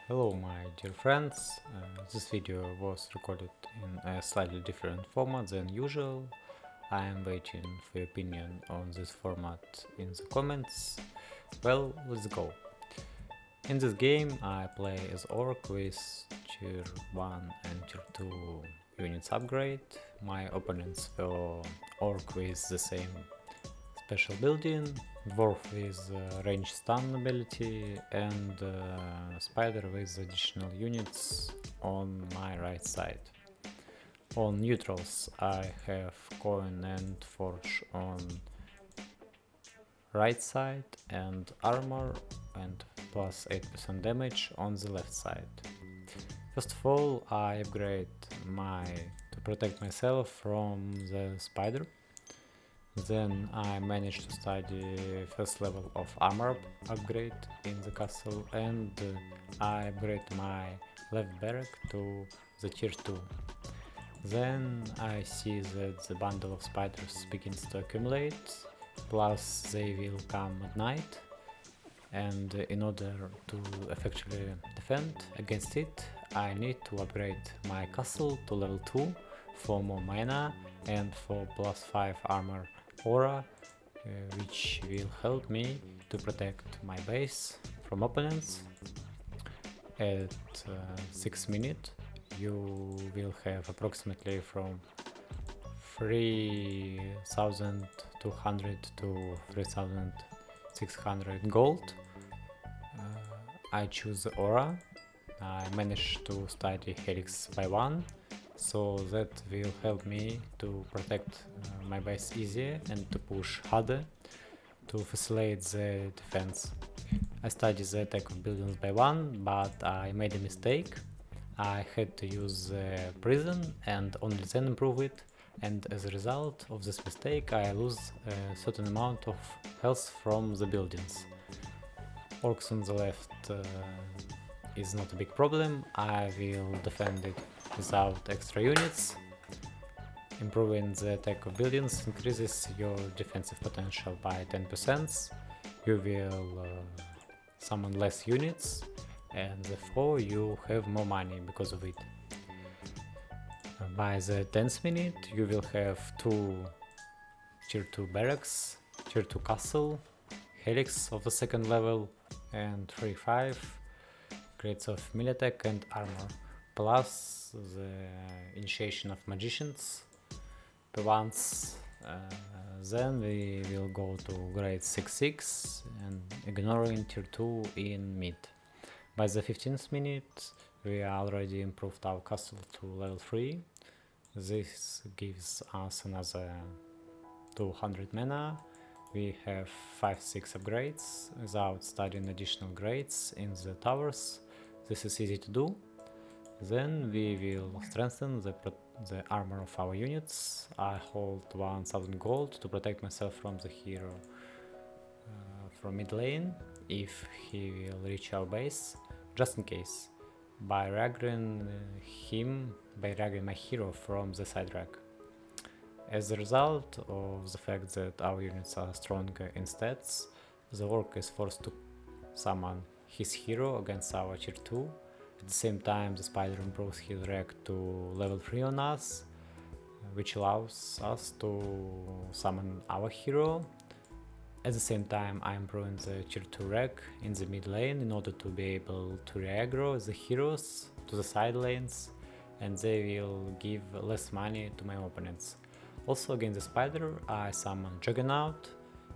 Hello my dear friends, this video was recorded in a slightly different format than usual. I am waiting for your opinion on this format in the comments. Well, let's go. In this game I play as orc with tier 1 and tier 2 units upgrade. My opponents were orc with the same special building, dwarf with range stun ability, and spider with additional units on my right side. On neutrals I have coin and forge on right side and armor and plus 8% damage on the left side. First of all I upgrade to protect myself from the spider. Then I managed to study first level of armor upgrade in the castle, and I upgrade my left barrack to the tier 2. Then I see that the bundle of spiders begins to accumulate, plus they will come at night, and in order to effectively defend against it I need to upgrade my castle to level 2 for more mana and for plus 5 armor aura, which will help me to protect my base from opponents. At 6 minutes you will have approximately from 3200 to 3600 gold. I choose the aura. I managed to study helix by 1, so that will help me to protect my base easier and to push harder to facilitate the defense. I studied the attack of buildings by 1, but I made a mistake. I had to use prison and only then improve it, and as a result of this mistake I lose a certain amount of health from the buildings. Orcs on the left is not a big problem. I will defend it without extra units. Improving the attack of buildings increases your defensive potential by 10%. You will summon less units and therefore you have more money because of it. By the 10th minute you will have 2 tier 2 barracks, tier 2 castle, helix of the second level, and 3-5 grades of melee attack and armor, plus the initiation of magicians per once. Then we will go to grade 6-6 and ignoring tier 2 in mid. By the 15th minute we already improved our castle to level 3. This gives us another 200 mana. We have 5-6 upgrades without studying additional grades in the towers. This is easy to do. Then we will strengthen the armor of our units. I hold 1000 gold to protect myself from the hero from mid lane if he will reach our base, just in case, by reaggroing my hero from the side rack. As a result of the fact that our units are stronger in stats, the orc is forced to summon his hero against our tier 2. At the same time the spider improves his rack to level 3 on us, which allows us to summon our hero. At the same time I am improving the tier 2 rack in the mid lane in order to be able to re-aggro the heroes to the side lanes, and they will give less money to my opponents. Also against the spider I summon Juggernaut.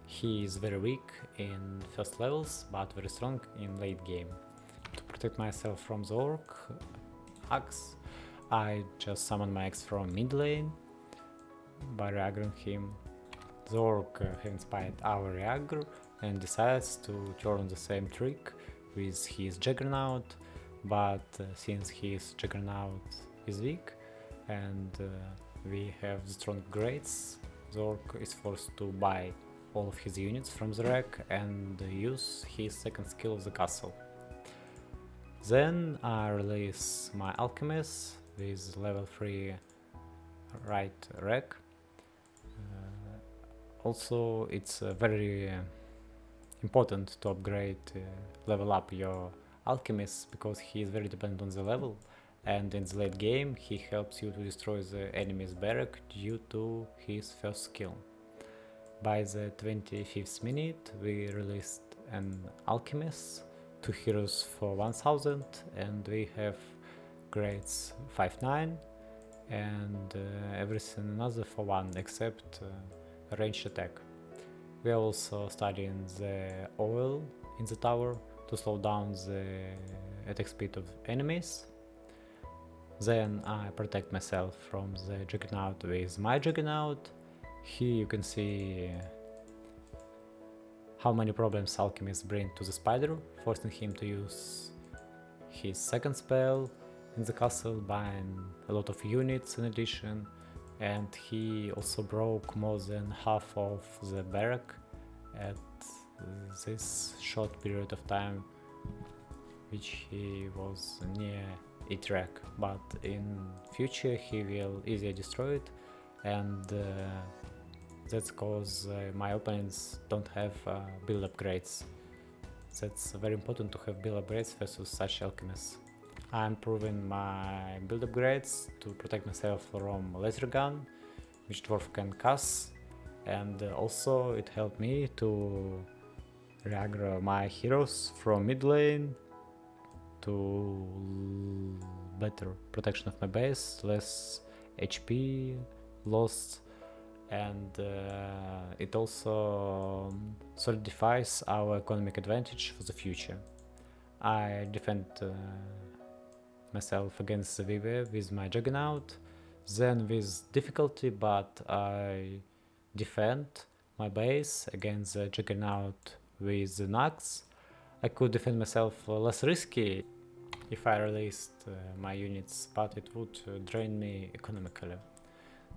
He is very weak in first levels but very strong in late game. To protect myself from the orc axe I just summon my axe from mid lane by reaggroing him. The orc has inspired our reaggro and decides to turn the same trick with his Juggernaut, but since his Juggernaut is weak and we have the strong grades, the orc is forced to buy all of his units from the rack and use his second skill of the castle. Then I release my alchemist with level 3 right rack. Also it's very important to upgrade, level up your alchemist because he is very dependent on the level, and in the late game he helps you to destroy the enemy's barrack due to his first skill. By the 25th minute we released an alchemist, 2 heroes for 1000, and we have grades 5-9 and everything another for 1 except ranged attack. We are also studying the oil in the tower to slow down the attack speed of enemies. Then I protect myself from the Juggernaut with my Juggernaut. Here you can see how many problems alchemists bring to the spider, forcing him to use his second spell in the castle, buying a lot of units in addition, and he also broke more than half of the barrack at this short period of time which he was near its wreck, but in future he will easily destroy it, and that's cause my opponents don't have build upgrades. That's very important to have build upgrades versus such alchemists. I'm improving my build upgrades to protect myself from laser gun, which dwarf can cast, and also it helped me to reaggro my heroes from mid lane to better protection of my base, less HP lost, and it also solidifies our economic advantage for the future. I defend myself against the Vive with my Juggernaut, then with difficulty, but I defend my base against the Juggernaut with the Nax. I could defend myself less risky if I released my units, but it would drain me economically.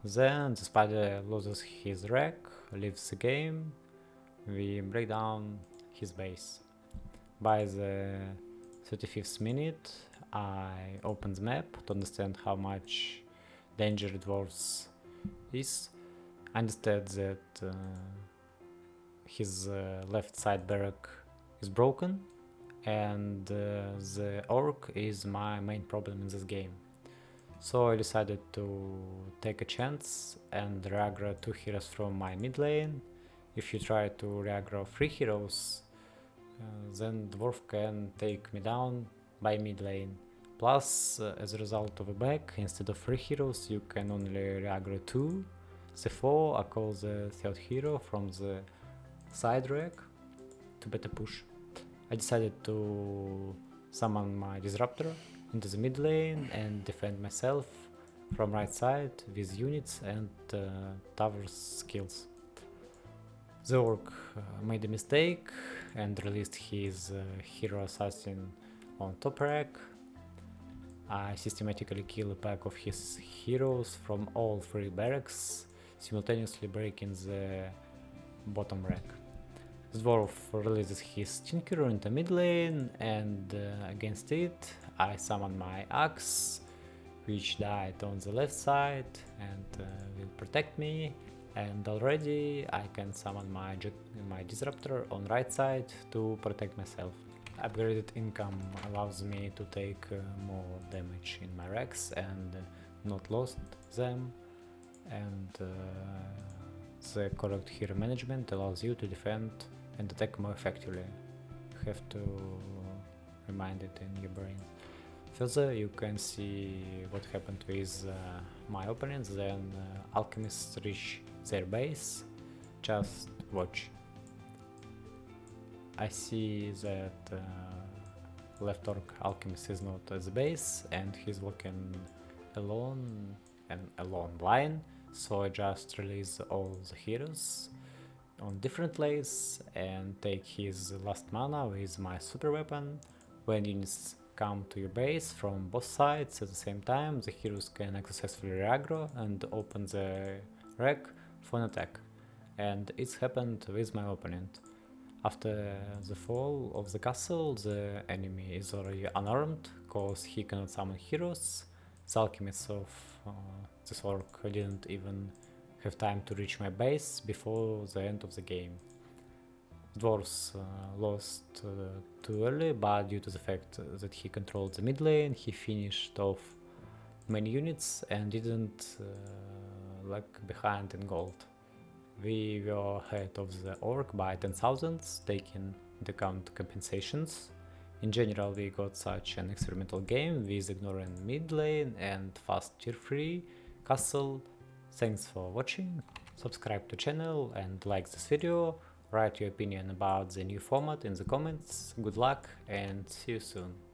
Then the spider loses his wreck, leaves the game, we break down his base. By the 35th minute I open the map to understand how much danger dwarves is. I understand that his left side barrack is broken, and the orc is my main problem in this game. So I decided to take a chance and reaggro 2 heroes from my mid lane. If you try to reaggro 3 heroes, then dwarf can take me down by mid lane. Plus, as a result of a back, instead of 3 heroes you can only reaggro 2. Therefore I call the third hero from the side rack to better push. I decided to summon my disruptor into the mid lane and defend myself from right side with units and tower skills. The orc made a mistake and released his hero assassin on top rack. I systematically kill a pack of his heroes from all 3 barracks, simultaneously breaking the bottom rack. The dwarf releases his tinkerer into mid lane, and against it I summon my axe, which died on the left side and will protect me, and already I can summon my disruptor on right side to protect myself. Upgraded income allows me to take more damage in my racks and not lost them, and the correct hero management allows you to defend and attack more effectively. You have to remind it in your brain. Further, you can see what happened with my opponents. Then alchemists reach their base. Just watch. I see that left orc alchemist is not at the base and he's walking alone and alone line, so I just release all the heroes on different lanes and take his last mana with my super weapon. When units come to your base from both sides at the same time, the heroes can successfully reaggro and open the rack for an attack, and it's happened with my opponent. After the fall of the castle, the enemy is already unarmed, cause he cannot summon heroes. The alchemists of this orc didn't even have time to reach my base before the end of the game. Dwarves lost too early, but due to the fact that he controlled the mid lane, he finished off many units and didn't lag behind in gold. We were ahead of the orc by 10,000, taking into account compensations. In general, we got such an experimental game with ignoring mid lane and fast tier 3 castle. Thanks for watching, subscribe to channel and like this video, write your opinion about the new format in the comments, good luck and see you soon.